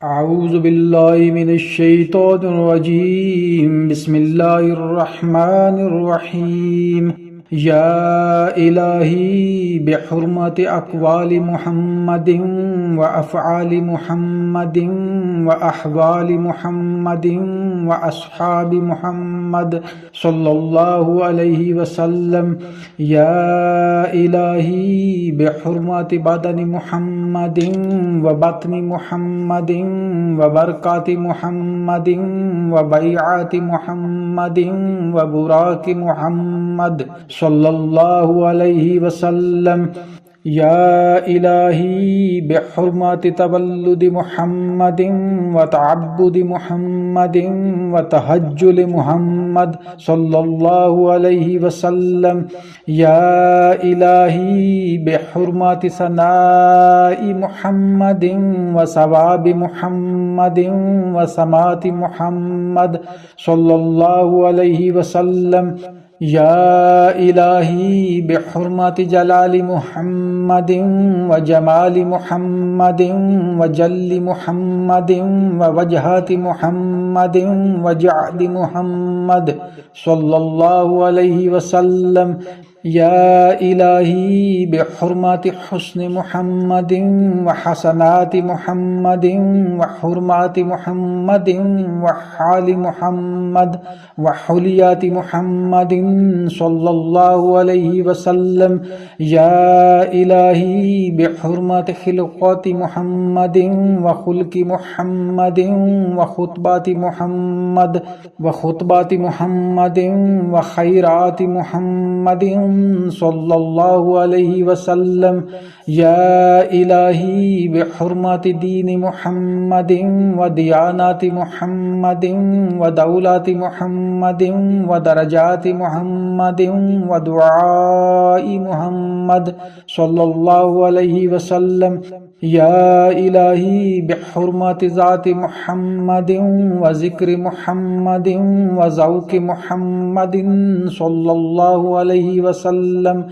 अऊज़ु बिल्लाहि मिनश शैतानिर रजीम बिस्मिल्लाहिर रहमानिर रहीम या इलाही बिहुर्मति अक़वालि मुहम्मदिन व अफ़आलि मुहम्मदिन व अहवालि मुहम्मदिन व अस्हाबि मुहम्मद सल्लल्लाहु अलैहि वसल्लम या इलाही बिहुर्मति बदनि मुहम्मदिन व बत्नि मुहम्मदिन व बरकाति मुहम्मदिन व बैअति मुहम्मदिन व बुराकि मुहम्मद सल्लल्लाहु अलैहि वसल्लम या इलाही बिहुर्मति तवल्लुदि मुहम्मदिन व तअब्बुदि मुहम्मदिन व तहज्जुलि मुहम्मद सल्लल्लाहु अलैहि वसल्लम या इलाही बिहुर्मति सनाइ मुहम्मदिन व सवाबि मुहम्मदिन व समाति मुहम्मद सल्लल्लाहु अलैहि वसल्लम या इलाही बिहुर्मति जलालि मुहम्मदिन व जमालि मुहम्मदिन व जल्लि मुहम्मदिन व वजहति मुहम्मदिन व जअदि मुहम्मद सल्लल्लाहु अलैहि वसल्लम या इलाही बिहुर्मति हुस्नि मुहम्मदिन व हसनाति मुहम्मदिन व हुर्माति मुहम्मदिन व हालि मुहम्मद व हुलियाति मुहम्मदिन सल्लल्लाहु अलैहि वसल्लम या इलाही बिहुर्मति खिलक़ति मुहम्मदिन व खुल्क़ि मुहम्मदिन व खुतबाति मुहम्मद व खुतबाति मुहम्मदिन व खैराति मुहम्मदिन सल्लल्लाहु अलैहि वसल्लम या इलाही बिहुर्मति दीनि मुहम्मदिन व दियानाति मुहम्मदिन व दौलति मुहम्मदिन व दरजाति मुहम्मदिन व दुआई मुहम्मद सल्लल्लाहु अलैहि वसल्लम या इलाही बिहुर्मति ज़ाति मुहम्मदिन व ज़िक्रि मुहम्मदिन व ज़ौक़ि मुहम्मदिन सल्लल्लाहु अलैहि वसल्लम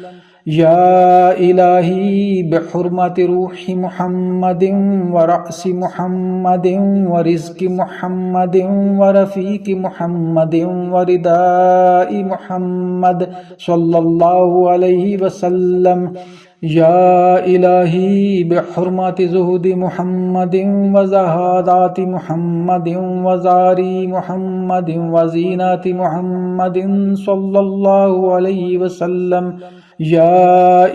या इलाही बिहुर्मति रूहि मुहम्मदिन व रअसी मुहम्मदिन व रिज़्क़ि मुहम्मदिन व रफ़ीक़ि मुहम्मदिन व रिदाई मुहम्मद सल्लल्लाहु अलैहि वसल्लम या इलाही बिहुर्मति ज़ुहदी मुहम्मदिन व ज़हादाति मुहम्मदिन व ज़ारी मुहम्मदिन व ज़ीनति मुहम्मदिन सल्लल्लाहु अलैहि वसल्लम या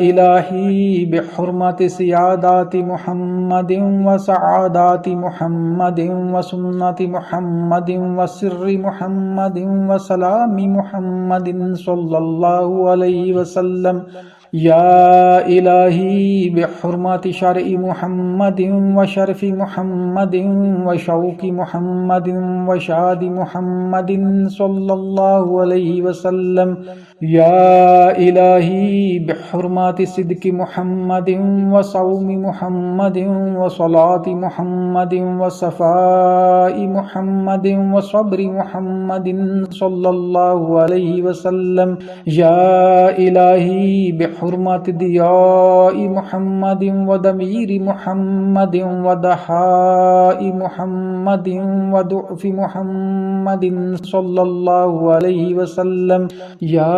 इलाही बिहुर्मति सियादाति मुहम्मदिन व सआदाति मुहम्मदिन व सुन्नति मुहम्मदिन व सिर्रि मुहम्मदिन व सलामि मुहम्मदिन सल्लल्लाहु अलैहि वसल्लम या इलाही बिहुर्मति शरइ मुहम्मदिन व शरफ़ि मुहम्मदिन व शौक़ि मुहम्मदिन व शादि मुहम्मदिन सल्लल्लाहु अलैहि वसल्लम या इलाही बिहुर्मति सिद्क़ि मुहम्मदिन व सौमि मुहम्मदिन व सलाति मुहम्मदिन व सफ़ाइ मुहम्मदिन व सब्रि मुहम्मदिन सल्लल्लाहु अलैहि वसल्लम या इलाही बिहुर्मति दियाइ मुहम्मदिन व दमीरि मुहम्मदिन व दहाइ मुहम्मदिन व दुअफ़ि मुहम्मदिन सल्लल्लाहु अलैहि वसल्लम या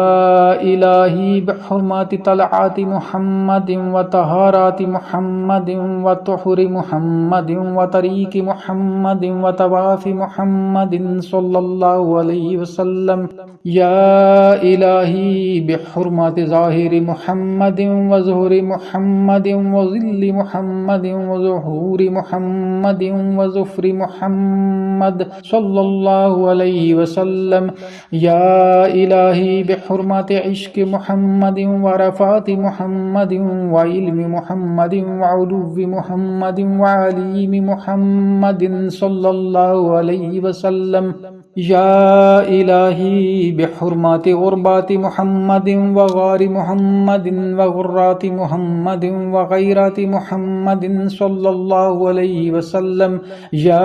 इलाही बिहुर्मति तलअति मुहम्मदिन व तहाराति मुहम्मदिन व तुहुरि मुहम्मदिन व तरीक़ि मुहम्मदिन व तवाफ़ि मुहम्मदिन सल्लल्लाहु अलैहि वसल्लम या इलाही बिहुर्मति ज़ाहिरि मुहम्मदिन व ज़ुहुरि मुहम्मदिन व ज़िल्लि मुहम्मदिन व ज़ुहूरि मुहम्मदिन व ज़ुफ़्रि मुहम्मद सल्लल्लाहु अलैहि वसल्लम या इलाही बिहुर्मति इश्क़ि मुहम्मदिन व रफ़ाति मुहम्मदिन व इल्मि मुहम्मदिन व उलुव्वि मुहम्मदिन व अलीमि मुहम्मदिन सल्लल्लाहु अलैहि वसल्लम या इलाही बिहुर्मति ग़ुरबति मुहम्मदिन व गारि मुहम्मदिन व गुर्राति मुहम्मदिन व गैरति मुहम्मदिन सल्लल्लाहु अलैहि वसल्लम या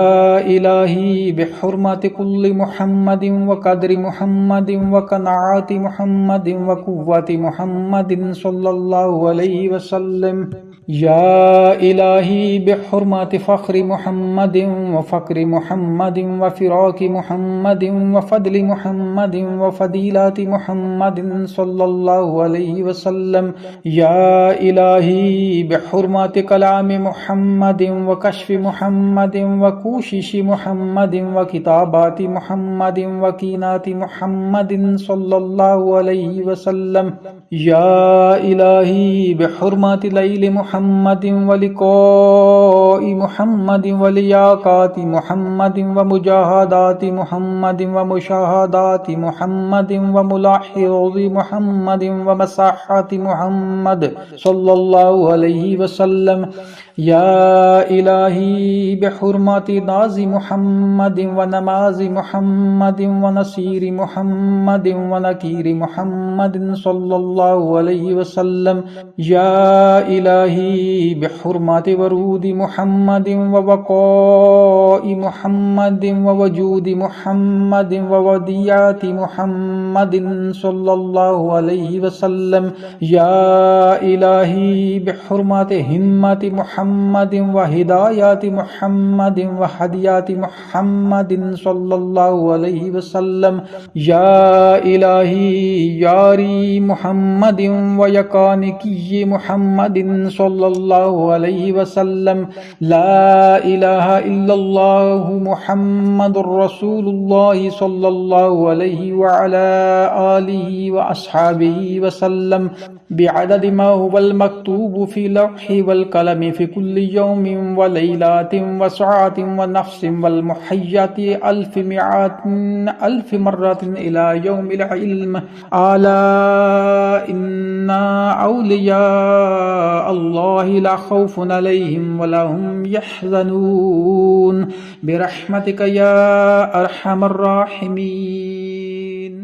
इलाही बिहुर्मति कुल्लि मुहम्मदिन व क़द्रि मुहम्मदिन व क़नाअति मुहम्मदिन व क़ुव्वति मुहम्मदिन सल्लल्लाहु अलैहि वसल्लम या इलाही बिहुर्मत फ़ख्र मुहम्मदिन व फ़क्र मुहम्मदिन व फ़िराक़ मुहम्मदिन व फ़द्ल मुहम्मदिन व फ़दीलत मुहम्मदिन सल्लल्लाहु अलैहि वसल्लम। या इलाही बिहुर्मत कलाम मुहम्मदिन व कश्फ़ मुहम्मदिन व कोशिश मुहम्मदिन व किताबात मुहम्मदिन व कीनात मुहम्मदिन सल्लल्लाहु अलैहि वसल्लम। या इलाही बिहुर्मत लैल मुहम्मदिन व लिक़ाइ मुहम्मदिन व लियाक़ाति मुहम्मदिन व मुजाहदाति मुहम्मदिन व मुशाहदाति मुहम्मदिन व मुलाहिज़ मुहम्मदिन व मसाहति मुहम्मद सल्लल्लाहु अलैहि वसल्लम। या इलाही बिहुर्मति नाज़ि मुहम्मदिन व नमाज़ि मुहम्मदिन व नसीर मुहम्मदिन व नकीर मुहम्मदिन सल्लल्लाहु अलैहि वसल्लम। या इलाही बिहुर्मति वरूदि मुहम्मदिन व वक़ाइ मुहम्मदिन व वजूदि मुहम्मदिन व वदियाति मुहम्मदिन सल्लल्लाहु अलैहि वसल्लम। या इलाही बिहुर्मति हिम्मति मुहम्मदिन व हिदायति मुहम्मदिन व हदियाति मुहम्मदिन सल्लल्लाहु अलैहि वसल्लम। या इलाही यारी मुहम्मदिन व यकानिकी मुहम्मदिन सल्लल्लाहु अलैहि वसल्लम। ला इलाहा इल्लल्लाहु मुहम्मदुर रसूलुल्लाह सल्लल्लाहु अलैहि व अला आलिहि व अस्हाबिहि वसल्लम। बिअदद मा हुवल मक्तूब फी लौहि वल कलम फी कुल्लि यौमिन व लैलातिन व सआतिन व नफ्सिन वल मुहय्यति अल्फ मिआतिन अल्फ मर्रतिन इला यौमिल इल्म। अला इन्ना औलिया अल्लाहि ला खौफुन अलैहिम व ला हुम यहज़नून बिरहमतिका या अरहमर राहिमीन।